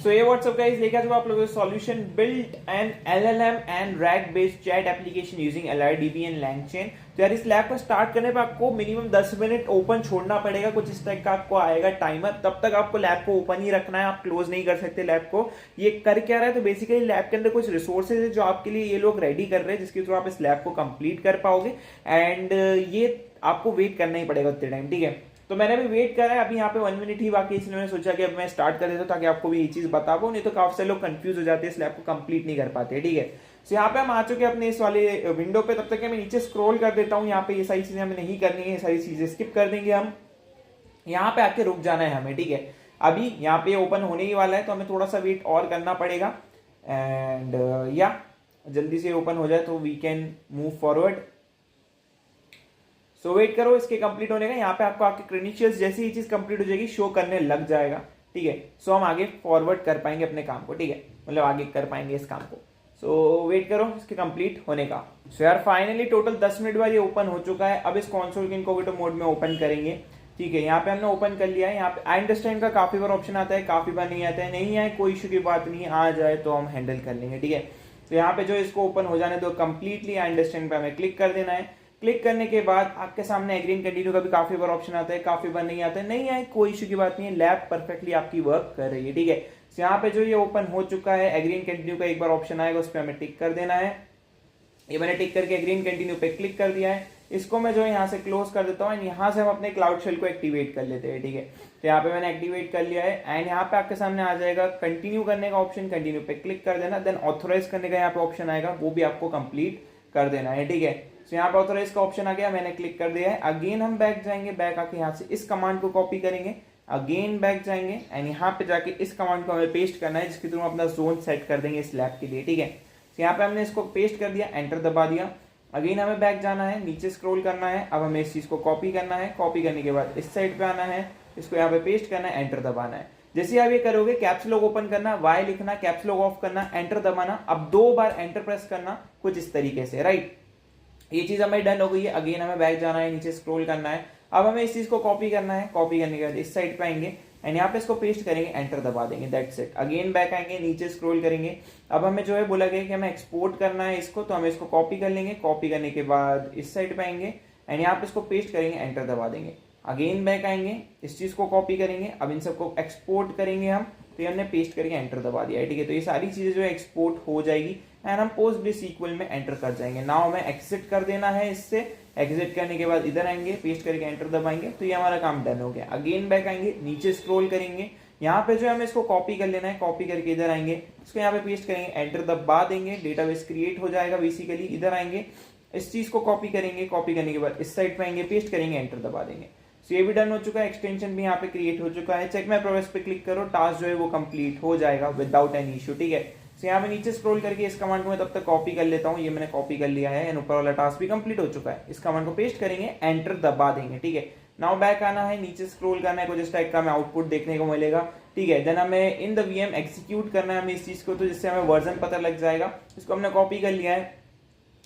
सो ये WhatsApp guys लेके आ चुका आप लोगों को solution built an LLM and RAG based chat application using LRDB and LangChain. तो यार इस लैब को स्टार्ट करने पर आपको मिनिमम 10 मिनट ओपन छोड़ना पड़ेगा। कुछ इस टाइप का आपको आएगा टाइमर, तब तक आपको लैब को ओपन ही रखना है, आप क्लोज नहीं कर सकते लैब को। ये कर क्या रहा है, तो बेसिकली लैब के अंदर कुछ रिसोर्सेज है जो आपके लिए ये लोग रेडी कर रहे हैं, जिसके थ्रू आप इस लैब को कंप्लीट कर पाओगे। एंड ये आपको वेट करना ही पड़ेगा उतने टाइम, ठीक है। तो मैंने अभी वेट करा है, अभी यहाँ पे 1 मिनट ही बाकी, इसलिए मैंने सोचा कि अब मैं स्टार्ट कर देता हूँ ताकि आपको भी ये चीज बता पाऊँ, नहीं तो काफी सारे लोग कंफ्यूज हो जाते हैं, इस लैब को कंप्लीट नहीं कर पाते, ठीक है। तो यहाँ पे हम आ चुके हैं अपने इस वाले विंडो पे। तब तक मैं नीचे स्क्रॉल कर देता हूँ, यहाँ पे ये सारी चीजें हमें नहीं करनी है, ये सारी चीजें स्किप कर देंगे हम। यहाँ पे आके रुक जाना है हमें, ठीक है। अभी यहाँ पे ओपन होने ही वाला है, तो हमें थोड़ा सा वेट और करना पड़ेगा। एंड या जल्दी से ओपन हो जाए तो we can move forward. So wait करो इसके कंप्लीट होने का। यहाँ पे आपको आपके क्रेडेंशियल्स जैसी ही चीज कंप्लीट हो जाएगी शो करने लग जाएगा, ठीक है। सो हम आगे फॉरवर्ड कर पाएंगे अपने काम को, ठीक है, मतलब आगे कर पाएंगे इस काम को। सो वेट करो इसके कंप्लीट होने का। सो यार फाइनली टोटल 10 मिनट बाद ये ओपन हो चुका है। अब इस कंसोल के इनकॉग्निटो मोड में ओपन करेंगे, ठीक है। यहाँ पे हमने ओपन कर लिया है। यहाँ पे आई अंडरस्टैंड का काफी बार ऑप्शन आता है, काफी बार नहीं आता है। नहीं आए कोई इशू की बात नहीं है, आ जाए तो हम हैंडल कर लेंगे, ठीक है। तो यहाँ पे जो इसको ओपन हो जाने दो कंप्लीटली, आई अंडरस्टैंड पे हमें क्लिक कर देना है। क्लिक करने के बाद आपके सामने एग्री एंड कंटिन्यू का भी काफी बार ऑप्शन आता है, काफी बार नहीं आता है। नहीं आए कोई इशू की बात नहीं है, लैब परफेक्टली आपकी वर्क कर रही है, ठीक है। तो यहाँ पे जो ये ओपन हो चुका है, एग्री एंड कंटिन्यू का एक बार ऑप्शन आएगा, उस पर हमें टिक कर देना है। ये मैंने टिक करके एग्री एंड कंटिन्यू पे क्लिक कर दिया है। इसको मैं जो यहाँ से क्लोज कर देता हूँ, यहाँ से हम अपने क्लाउड शेल को एक्टिवेट कर लेते हैं, ठीक है। तो यहाँ पे मैंने एक्टिवेट कर लिया है। एंड यहाँ पे आपके सामने आ जाएगा कंटिन्यू करने का ऑप्शन, कंटिन्यू पे क्लिक कर देना। देन ऑथोराइज करने का यहाँ पे ऑप्शन आएगा, वो भी आपको कंप्लीट कर देना है, ठीक है। तो यहाँ पे ऑथोराइज का ऑप्शन आ गया, मैंने क्लिक कर दिया है। अगेन हम बैक जाएंगे, बैक आके यहाँ से इस कमांड को कॉपी करेंगे, अगेन बैक जाएंगे एंड यहाँ पे जाके इस कमांड को हमें पेस्ट करना है, जिसके थ्रू हम अपना जोन सेट कर देंगे इस लैब के लिए, ठीक है। तो यहाँ पे हमने इसको पेस्ट कर दिया, एंटर दबा दिया। अगेन हमें बैक जाना है, नीचे स्क्रॉल करना है। अब हमें इस चीज को कॉपी करना है, कॉपी करने के बाद इस साइड पे आना है, इसको यहाँ पे पेस्ट करना है, एंटर दबाना है। जैसे आप ये करोगे, कैप्स लॉक ओपन करना, वाई लिखना, कैप्स लॉक ऑफ करना, एंटर दबाना। अब 2 बार एंटर प्रेस करना, कुछ इस तरीके से, राइट। ये चीज हमें डन हो गई है। अगेन हमें बैक जाना है, नीचे स्क्रॉल करना है। अब हमें इस चीज को कॉपी करना है, कॉपी करने के बाद इस साइड पे आएंगे एंड यहाँ पे इसको पेस्ट करेंगे, एंटर दबा देंगे, दैट्स इट। अगेन बैक आएंगे, नीचे स्क्रॉल करेंगे। अब हमें जो है बोला गया कि हमें एक्सपोर्ट करना है इसको, तो हम इसको कॉपी कर लेंगे। कॉपी करने के बाद इस साइड पे आएंगे एंड यहाँ पे इसको पेस्ट करेंगे, एंटर दबा देंगे। अगेन बैक आएंगे, इस चीज को कॉपी करेंगे। अब इन सबको एक्सपोर्ट करेंगे हम, तो ये हमने पेस्ट करके एंटर दबा दिया है, ठीक है। तो ये सारी चीजें जो है एक्सपोर्ट हो जाएगी एंड हम PostgreSQL में एंटर कर जाएंगे। नाउ हमें एग्जिट कर देना है इससे। एग्जिट करने के बाद इधर आएंगे, पेस्ट करके एंटर दबाएंगे, तो ये हमारा काम डन हो गया। अगेन बैक आएंगे, नीचे स्क्रॉल करेंगे, यहाँ पे जो है हमें इसको कॉपी कर लेना है। कॉपी करके इधर आएंगे, इसको यहाँ पे पेस्ट करेंगे, एंटर दबा देंगे, डेटाबेस क्रिएट हो जाएगा बेसिकली। इधर आएंगे, इस चीज को कॉपी करेंगे, कॉपी करने के बाद इस साइड पे आएंगे, पेस्ट करेंगे, एंटर दबा देंगे। सो ये भी डन हो चुका है, एक्सटेंशन भी यहाँ पे क्रिएट हो चुका है। चेक माय प्रोग्रेस पे क्लिक करो, टास्क जो है वो कंप्लीट हो जाएगा विदाउट एनी इशू, ठीक है। सो यहाँ पे नीचे स्क्रॉल करके इस कमांड को मैं तब तक कॉपी कर लेता हूँ, ये मैंने कॉपी कर लिया है एंड ऊपर वाला टास्क भी कंप्लीट हो चुका है। इस कमांड को पेस्ट करेंगे, एंटर दबा देंगे, ठीक है। नाउ बैक आना है, नीचे स्क्रॉल करना है, कुछ इस टाइप का हमें आउटपुट देखने को मिलेगा, ठीक है। देन हमें इन द VM एग्जीक्यूट करना है हमें इस चीज को, तो जिससे हमें वर्जन पता लग जाएगा। इसको हमने कॉपी कर लिया है,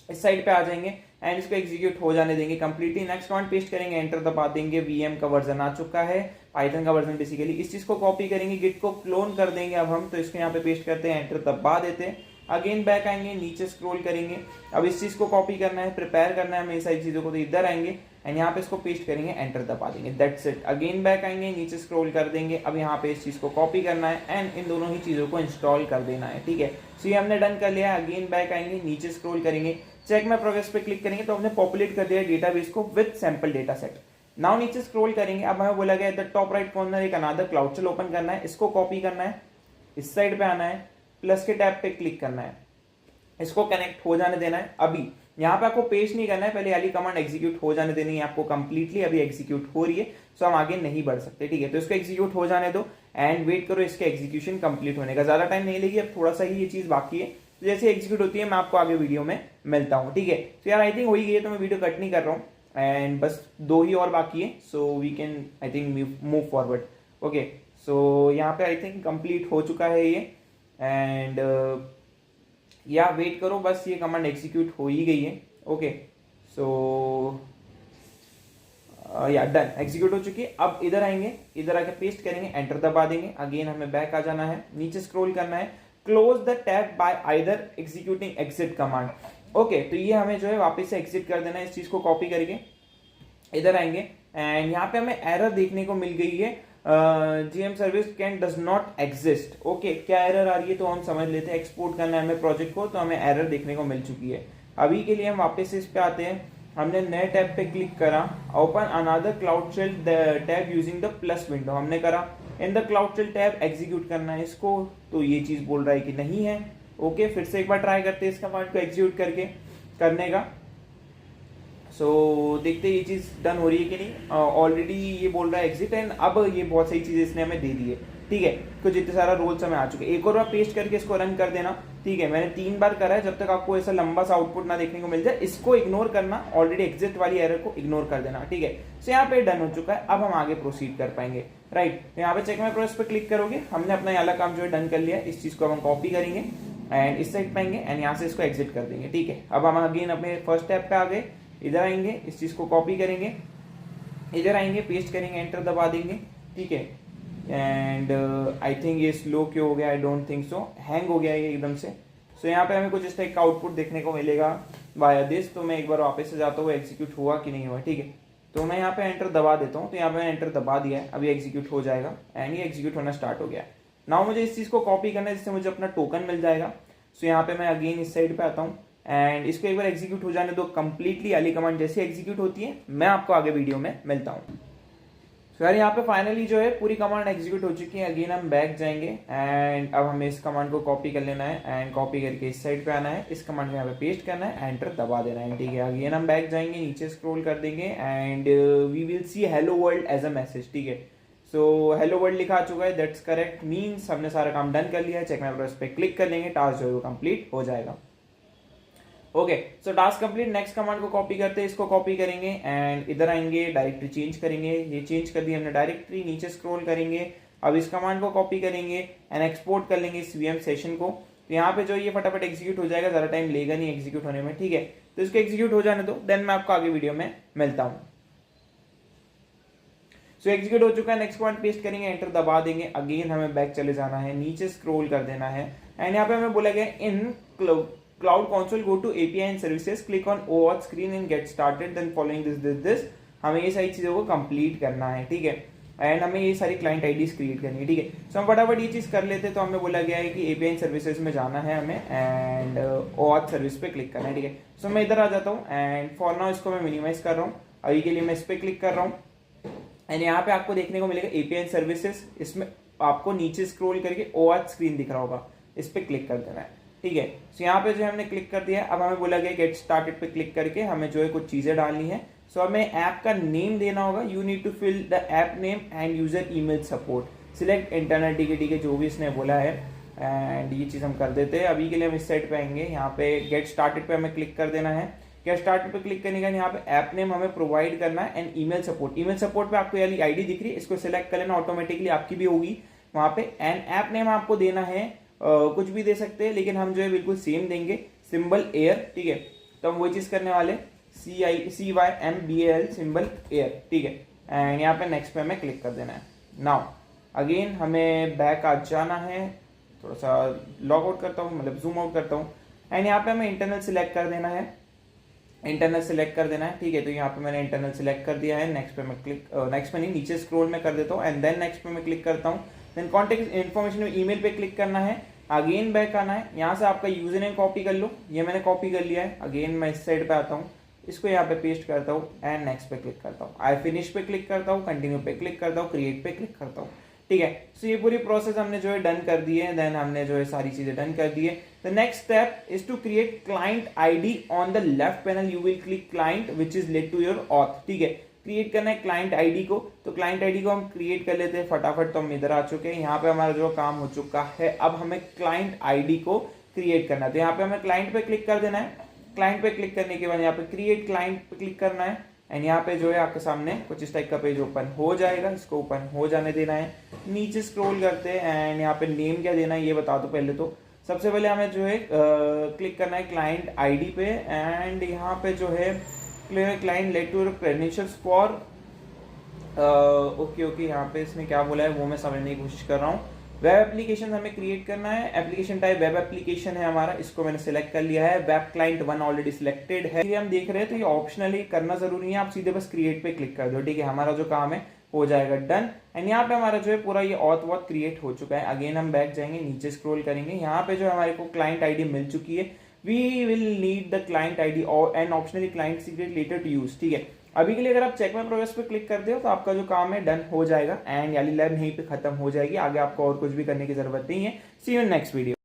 इस साइड पे आ जाएंगे एंड इसको एग्जीक्यूट हो जाने देंगे कंप्लीटली। नेक्स्ट कमांड पेस्ट करेंगे, एंटर दबा देंगे। VM का वर्जन आ चुका है, पाइथन का वर्जन बेसिकली। इस चीज को कॉपी करेंगे, गिट को क्लोन कर देंगे अब हम, तो इसको यहाँ पे पेस्ट करते हैं, एंटर दबा देते हैं। अगेन बैक आएंगे, नीचे स्क्रॉल करेंगे। अब इस चीज को कॉपी करना है, प्रिपेयर करना है हमें सारी चीजों को, तो इधर आएंगे एंड यहाँ पे इसको पेस्ट करेंगे, एंटर दबा देंगे, दैट्स इट। अगेन बैक आएंगे, नीचे स्क्रॉल कर देंगे। अब यहाँ पे इस चीज को कॉपी करना है एंड इन दोनों ही चीजों को इंस्टॉल कर देना है, ठीक है। सो ये हमने डन कर लिया है। अगेन बैक आएंगे, नीचे स्क्रॉल करेंगे, चेक माय प्रोग्रेस पे क्लिक करेंगे, तो हमने पॉपुलेट कर दिया डेटाबेस को with sample data set. Now नीचे स्क्रॉल करेंगे, अब हमें बोला गया द टॉप राइट कॉर्नर एक अनदर क्लाउड शेल ओपन करना है, इसको कॉपी करना है, इस साइड पे आना है, प्लस के टैब पे क्लिक करना है, इसको कनेक्ट हो जाने देना है। अभी यहाँ पे आपको पेस्ट नहीं करना है, पहले वाली कमांड एग्जीक्यूट हो जाने देनी है आपको कंप्लीटली। अभी एग्जीक्यूट हो रही है, सो हम आगे नहीं बढ़ सकते, ठीक है। तो इसको एग्जीक्यूट हो जाने दो एंड वेट करो इसके एग्जीक्यूशन कंप्लीट होने का। ज्यादा टाइम नहीं लेगी, अब थोड़ा सा ही ये चीज बाकी है। तो जैसे एग्जीक्यूट होती है मैं आपको आगे वीडियो में मिलता हूँ, ठीक है। तो यार आई थिंक हो ही गई है, तो मैं वीडियो कट नहीं कर रहा हूँ एंड बस 2 ही और बाकी है, so we can I think move forward. Okay, so यहाँ पे आई थिंक कंप्लीट हो चुका है ये एंड या वेट करो, बस ये कमांड एग्जीक्यूट हो ही गई है। ओके, सो या डन, एग्जीक्यूट हो चुकी है। अब इधर आएंगे, इधर आके पेस्ट करेंगे, एंटर दबा देंगे। अगेन हमें बैक आ जाना है, नीचे स्क्रॉल करना है, close the tab bye either executing exit command. Okay, तो ये हमें जो है वापस से एग्जिट कर देना है। इस चीज को कॉपी करके इधर आएंगे एंड यहाँ पे हमें एरर देखने को मिल गई है, GM service can does not exist. Okay, क्या एरर आ रही है तो हम समझ लेते हैं। एक्सपोर्ट करना है हमें प्रोजेक्ट को, तो हमें एरर देखने को मिल चुकी है। अभी के लिए हम वापस इस पे आते हैं, हमने नए टैब पे क्लिक करा, open another cloud shell tab using the plus window हमने करा, in the cloud shell tab execute करना है इसको, तो ये चीज बोल रहा है कि नहीं है। ओके, फिर से एक बार ट्राई करते हैं इस कमांड को एग्जीक्यूट करके करने का। सो देखते ये चीज डन हो रही है कि नहीं। ऑलरेडी ये बोल रहा है एग्जिट एंड अब ये बहुत सही चीज इसने हमें दे दी है। ठीक है, कुछ इतने सारा रोल्स हमें आ चुके हैं। एक और बार पेस्ट करके इसको रन कर देना। ठीक है, मैंने 3 बार करा है, जब तक आपको ऐसा लंबा सा आउटपुट ना देखने को मिल जाए इसको इग्नोर करना, ऑलरेडी एग्जिट वाली एरर को इग्नोर कर देना। ठीक है, सो यहाँ पे डन हो चुका है। अब हम आगे प्रोसीड कर पाएंगे। राइट, यहाँ पे चेक माय प्रोसेस पे क्लिक करोगे, हमने अपना वाला काम जो है डन कर लिया है। इस चीज को हम कॉपी करेंगे एंड इस साइड पाएंगे एंड यहाँ से इसको एग्जिट कर देंगे। ठीक है, अब हम अगेन अपने फर्स्ट टैब पे आ गए, इधर आएंगे, इस चीज को कॉपी करेंगे, इधर आएंगे, पेस्ट करेंगे, एंटर दबा देंगे। ठीक है, एंड आई थिंक ये स्लो क्यों हो गया, I don't think so, hang हो गया ये एकदम से। सो यहाँ पे हमें कुछ इस टाइप का आउटपुट देखने को मिलेगा वाया दिस। तो मैं एक बार वापस से जाता हूँ, एग्जीक्यूट हुआ कि नहीं हुआ। ठीक है, तो मैं यहाँ पे एंटर दबा देता हूँ, तो यहाँ पे मैंने एंटर दबा दिया है, अभी एग्जीक्यूट हो जाएगा एंड ये एग्जीक्यूट होना स्टार्ट हो गया है। नाउ मुझे इस चीज को कॉपी करना है जिससे मुझे अपना टोकन मिल जाएगा। सो यहाँ पे मैं अगेन इस साइड पे आता हूँ एंड इसको एक बार एग्जीक्यूट हो जाने दो। कंप्लीटली वाली कमांड जैसे एग्जीक्यूट होती है मैं आपको आगे वीडियो में मिलता हूँ। सो यार यहाँ पे फाइनली जो है पूरी कमांड एग्जीक्यूट हो चुकी है। अगेन हम बैक जाएंगे एंड अब हमें इस कमांड को कॉपी कर लेना है एंड कॉपी करके इस साइड पे आना है, इस कमांड को यहाँ पे पेस्ट करना है, एंटर दबा देना है। ठीक है, अगेन हम बैक जाएंगे, नीचे स्क्रॉल कर देंगे and we will see hello world as a message. ठीक है, सो हेलो वर्ल्ड लिखा चुका है, दैट्स करेक्ट, मीन्स हमने सारा काम डन कर लिया है। चेक माय प्रोसेस पे क्लिक कर लेंगे, टास्क जो है वो कंप्लीट हो जाएगा। ओके, सो टास्क कंप्लीट। नेक्स्ट कमांड को कॉपी करते हैं, इसको कॉपी करेंगे एंड इधर आएंगे, डायरेक्टरी चेंज करेंगे। ये चेंज कर दी हमने डायरेक्टरी, नीचे स्क्रॉल करेंगे, अब इस कमांड को कॉपी करेंगे एंड एक्सपोर्ट कर लेंगे इस वीएम सेशन को। तो यहाँ पे जो ये फटाफट एग्जीक्यूट हो जाएगा, ज्यादा टाइम लेगा नहीं एग्जीक्यूट होने में। ठीक है, तो इसको एग्जीक्यूट हो जाने दो, देन मैं आपको आगे वीडियो में मिलता हूँ। सो एग्जीक्यूट हो चुका है, नेक्स्ट कमांड पेस्ट करेंगे, एंटर दबा देंगे। अगेन हमें बैक चले जाना है, नीचे स्क्रॉल कर देना है एंड यहाँ पे हमें बोला गया इन Cloud Console go to API and services, click on OAuth screen and get started, then following this हमें ये सारी चीजों को कंप्लीट करना है। ठीक है, एंड हमें ये सारी क्लाइंट आईडीज क्रिएट करनी है। ठीक है, सो हम फटाफट ये चीज कर लेते हैं। तो हमें बोला गया है कि API and services में जाना है हमें एंड OAuth सर्विस पे क्लिक करना है। ठीक है, सो मैं इधर आ जाता हूँ एंड फॉर नाउ इसको मैं मिनिमाइज कर रहा हूँ। अभी के लिए मैं इस पे क्लिक कर रहा हूँ एंड यहाँ पे आपको देखने को मिलेगा API and services, इसमें आपको नीचे स्क्रॉल करके OAuth स्क्रीन दिख रहा होगा, इस पे क्लिक कर देना है। ठीक है, सो यहाँ पे जो है हमने क्लिक कर दिया है। अब हमें बोला गया गेट स्टार्टेड पे क्लिक करके हमें जो है कुछ चीजें डालनी है। सो हमें ऐप का नेम देना होगा, you need to fill the app name and user email support, select internal. ठीक है, जो भी इसने बोला है एंड ये चीज हम कर देते हैं। अभी के लिए हम इस साइड पे आएंगे, यहाँ पे गेट स्टार्टेड पे हमें क्लिक कर देना है। गेट स्टार्टेड पे क्लिक करने का यहाँ पे ऐप नेम हमें प्रोवाइड करना है and email support. Email support पे आपको ये आईडी दिख रही है, इसको सिलेक्ट कर लेना, ऑटोमेटिकली आपकी भी होगी वहां पे। एंड ऐप नेम आपको देना है कुछ भी दे सकते हैं, लेकिन हम जो है बिल्कुल सेम देंगे, सिंबल एयर। ठीक है, तो हम वो चीज करने वाले, CYMBAL सिंबल एयर। ठीक है, एंड यहाँ पे नेक्स्ट पे हमें क्लिक कर देना है। नाउ अगेन हमें बैक आ जाना है, थोड़ा सा लॉग आउट करता हूँ, मतलब जूम आउट करता हूँ एंड यहाँ पे हमें इंटरनल सिलेक्ट कर देना है, इंटरनल सिलेक्ट कर देना है। ठीक है, तो यहाँ पे मैंने इंटरनल सिलेक्ट कर दिया है। नेक्स्ट पे मैं क्लिक, नेक्स्ट पे नहीं, नीचे स्क्रॉल में कर देता हूँ एंड देन नेक्स्ट पे मैं क्लिक करता हूँ। देन कॉन्टेक्ट इन्फॉर्मेशन में ईमेल पे क्लिक करना है, अगेन बैक आना है, यहाँ से आपका यूजर नेम कॉपी कर लो, ये मैंने कॉपी कर लिया है। अगेन मैं इस साइड पे आता हूँ, इसको यहाँ पे पेस्ट करता हूँ एंड नेक्स्ट पे क्लिक करता हूँ, आई फिनिश पे क्लिक करता हूँ, कंटिन्यू पे क्लिक करता हूँ, क्रिएट पे क्लिक करता हूँ। ठीक है, सो ये पूरी प्रोसेस हमने जो है डन कर दी है। देन हमने जो है सारी चीजें डन कर दी है। The next step is to create client ID on the left panel, you will click client which is led to your auth. ठीक है, क्रिएट करना है क्लाइंट आईडी को, तो क्लाइंट आईडी को हम क्रिएट कर लेते हैं फटाफट। तो हम इधर आ चुके हैं, यहाँ पे हमारा जो काम हो चुका है। अब हमें क्लाइंट आईडी को क्रिएट करना है, तो यहाँ पे हमें क्लाइंट पे क्लिक कर देना है। क्लाइंट पे क्लिक करने के बाद यहाँ पे क्रिएट क्लाइंट पे क्लिक करना है एंड यहाँ पे जो है आपके सामने कुछ इस टाइप का पेज ओपन हो जाएगा, इसको ओपन हो जाने देना है। नीचे स्क्रॉल करते हैं एंड यहाँ पे नेम क्या देना है ये बता दो पहले। तो सबसे पहले हमें जो है क्लिक करना है क्लाइंट आईडी पे एंड यहाँ पे जो है client let to credentials for okay, यहाँ पे इसने क्या बोला है वो मैं समझने की कोशिश कर रहा हूँ। वेब एप्लीकेशन हमें क्रिएट करना है, एप्लीकेशन टाइप वेब एप्लीकेशन है हमारा, इसको मैंने सिलेक्ट कर लिया है। वेब क्लाइंट 1 ऑलरेडी सिलेक्टेड है, ये हम देख रहे हैं, तो ये ऑप्शनली करना जरूरी है, आप सीधे बस क्रिएट पे क्लिक कर दो, ठीक है। हमारा जो काम है हो जाएगा डन। एंड यहाँ पे हमारा जो है पूरा ये ऑथ वॉथ क्रिएट हो चुका है। अगेन हम बैक जाएंगे, नीचे स्क्रॉल करेंगे, यहाँ पे जो हमारे को क्लाइंट आईडी मिल चुकी है। We will need the client ID और and optionally client secret later to use, ठीक है। अभी के लिए अगर आप चेक माय प्रोग्रेस पे क्लिक कर दो तो आपका जो काम है डन हो जाएगा एंड याली लैब यहीं पे खत्म हो जाएगी। आगे आपको और कुछ भी करने की जरूरत नहीं है। सी यू इन नेक्स्ट वीडियो।